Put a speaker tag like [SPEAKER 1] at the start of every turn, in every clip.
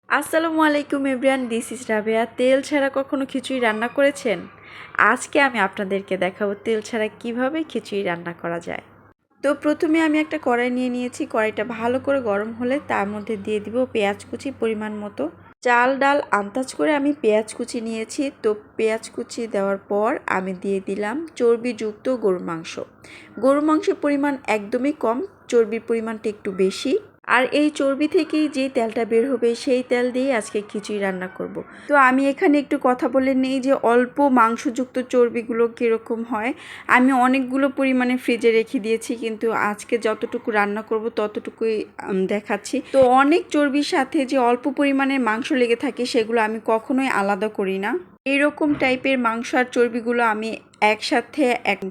[SPEAKER 1] আসসালামু আলাইকুম everyone, this is Rabeya. তেল ছাড়া কখনো খিচুড়ি রান্না করেছেন? আজকে আমি আপনাদেরকে দেখাবো তেল ছাড়া কিভাবে খিচুড়ি রান্না করা যায়। তো প্রথমে আমি একটা কড়াই নিয়ে নিয়েছি। কড়াইটা ভালো করে গরম হলে তার মধ্যে দিয়ে দিব পেঁয়াজ কুচি পরিমাণ মতো। চাল ডাল আন্দাজ করে আমি পেঁয়াজ কুচি নিয়েছি। তো পেঁয়াজ কুচি দেওয়ার পর আমি দিয়ে দিলাম চর্বিযুক্ত গরুর মাংস। গরুর মাংসের পরিমাণ একদমই কম, চর্বির পরিমাণটা একটু বেশি। আর এই চর্বি থেকেই যে তেলটা বের হবে সেই তেল দিয়ে আজকে খিচুড়ি রান্না করব। তো আমি এখানে একটু কথা বলে নেই যে অল্প মাংসযুক্ত চর্বিগুলো কীরকম হয়। আমি অনেকগুলো পরিমাণে ফ্রিজে রেখে দিয়েছি, কিন্তু আজকে যতটুকু রান্না করব ততটুকুই দেখাচ্ছি। তো অনেক চর্বির সাথে যে অল্প পরিমাণে মাংস লেগে থাকে সেগুলো আমি কখনোই আলাদা করি না। এইরকম টাইপের মাংস আর চর্বিগুলো আমি একসাথে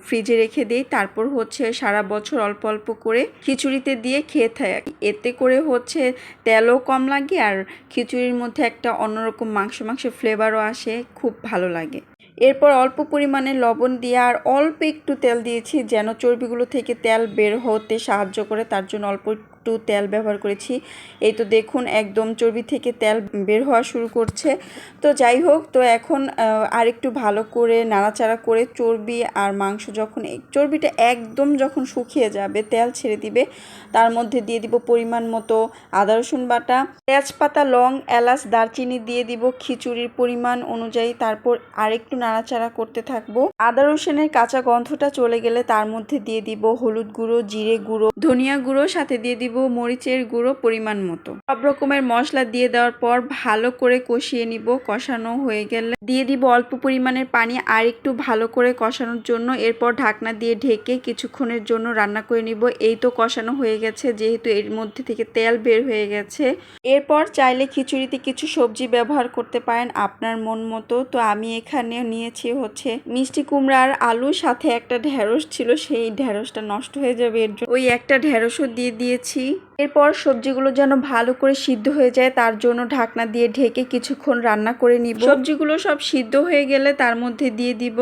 [SPEAKER 1] ফ্রিজে রেখে দিই। তারপর সারা বছর অল্প অল্প করে খিচুড়িতে দিয়ে খেয়ে থাকি। এতে করে তেলও কম লাগে আর খিচুড়ির মধ্যে একটা অন্যরকম মাংস ফ্লেভারও আসে, খুব ভালো লাগে। এরপর অল্প পরিমাণে লবণ দিয়ে আর অল্প একটু তেল দিয়েছি যেন চর্বিগুলো থেকে তেল বের হতে সাহায্য করে, তার জন্য অল্প একটু তেল ব্যবহার করেছি। এই তো দেখুন একদম চর্বি থেকে তেল বের হওয়া শুরু করছে। তো যাই হোক, তো এখন আরেকটু ভালো করে নাড়াচাড়া করে চর্বি আর মাংস চর্বিটা একদম যখন শুকিয়ে যাবে, তেল ছেড়ে দিবে, তার মধ্যে দিয়ে দিব পরিমাণ মতো আদা রসুন বাটা, তেজপাতা, লং, এলাচ, দারচিনি দিয়ে দিব খিচুড়ির পরিমাণ অনুযায়ী। তারপর আরেকটু নাড়াচাড়া করতে থাকবো। আদা রসুনের কাঁচা গন্ধটা চলে গেলে তার মধ্যে দিয়ে দিব হলুদ গুঁড়ো, জিরে গুঁড়ো, ধনিয়া গুঁড়ো, সাথে দিয়ে দিব মরিচের গুঁড়ো পরিমাণ মতো। সব রকমের মশলা দিয়ে দেওয়ার পর ভালো করে কষিয়ে নিব। কষানো হয়ে গেলে দিয়ে দিব অল্প পরিমাণের পানি আর একটু ভালো করে কষানোর জন্য। এরপর ঢাকনা দিয়ে ঢেকে কিছুক্ষণের জন্য রান্না করে নিব। এই তো কষানো হয়ে গেছে, যেহেতু এর মধ্যে থেকে তেল বের হয়ে গেছে। এরপর চাইলে খিচুড়িতে কিছু সবজি ব্যবহার করতে পারেন আপনার মন মতো। তো আমি এখানে নিয়েছি মিষ্টি কুমড়া আর আলু, সাথে একটা ঢেঁড়স ছিল, সেই ঢেঁড়সটা নষ্ট হয়ে যাবে এর জন্য ওই একটা ঢেঁড়সও দিয়ে দিয়েছি। এরপর সবজিগুলো যেন ভালো করে সিদ্ধ হয়ে যায় তার জন্য ঢাকনা দিয়ে ঢেকে কিছুক্ষণ রান্না করে নিব। সবজিগুলো সব সিদ্ধ হয়ে গেলে তার মধ্যে দিয়ে দিব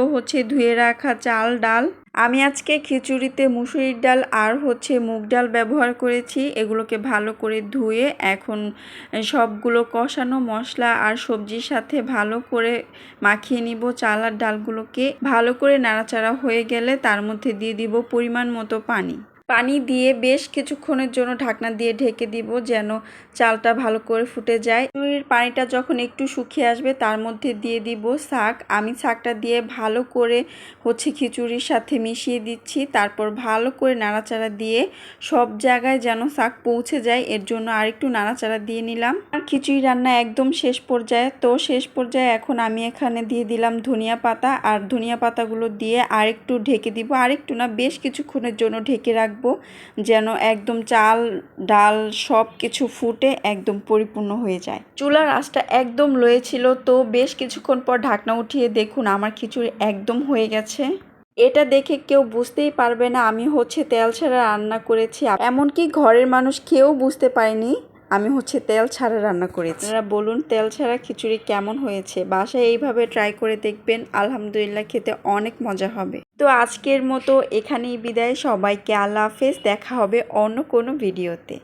[SPEAKER 1] ধুয়ে রাখা চাল ডাল। আমি আজকে খিচুড়িতে মুসুরির ডাল আর মুগ ডাল ব্যবহার করেছি। এগুলোকে ভালো করে ধুয়ে এখন সবগুলো কষানো মশলা আর সবজির সাথে ভালো করে মাখিয়ে নিব। চাল আর ডালগুলোকে ভালো করে নাড়াচাড়া হয়ে গেলে তার মধ্যে দিয়ে দিব পরিমাণ মতো পানি দিয়ে বেশ কিছুক্ষণের জন্য ঢাকনা দিয়ে ঢেকে দিব যেন চালটা ভালো করে ফুটে যায়। খিচুড়ির পানিটা যখন একটু শুকিয়ে আসবে তার মধ্যে দিয়ে দিব শাক। আমি শাকটা দিয়ে ভালো করে খিচুড়ির সাথে মিশিয়ে দিচ্ছি। তারপর ভালো করে নাড়াচাড়া দিয়ে সব জায়গায় যেন শাক পৌঁছে যায় এর জন্য আরেকটু নাড়াচাড়া দিয়ে নিলাম। আর খিচুড়ি রান্না একদম শেষ পর্যায়ে। তো শেষ পর্যায়ে এখন আমি এখানে দিয়ে দিলাম ধনিয়া পাতা, আর ধনিয়া পাতাগুলো দিয়ে আরেকটু ঢেকে দিব। আরেকটু না, বেশ কিছুক্ষণের জন্য ঢেকে রাখবো যেন একদম চাল ডাল সব কিছু ফুটে একদম পরিপূর্ণ হয়ে যায়। চুলার আঁচটা একদম লোয়ে ছিল। তো বেশ কিছুক্ষণ পর ঢাকনা উঠিয়ে দেখুন আমার খিচুড়ি একদম হয়ে গেছে। এটা দেখে কেউ বুঝতেই পারবে না আমি তেল ছাড়া রান্না করেছি। এমনকি ঘরের মানুষ কেউ বুঝতে পারেনি আমি তেল ছাড়া রান্না করেছি। আপনারা বলুন তেল ছাড়া খিচুড়ি কেমন হয়েছে? বাসায় এইভাবে ট্রাই করে দেখবেন, আলহামদুলিল্লাহ খেতে অনেক মজা হবে। তো আজকের মতো এখানেই বিদায়। সবাইকে আল্লাহ হাফেজ। দেখা হবে অন্য কোনো ভিডিওতে।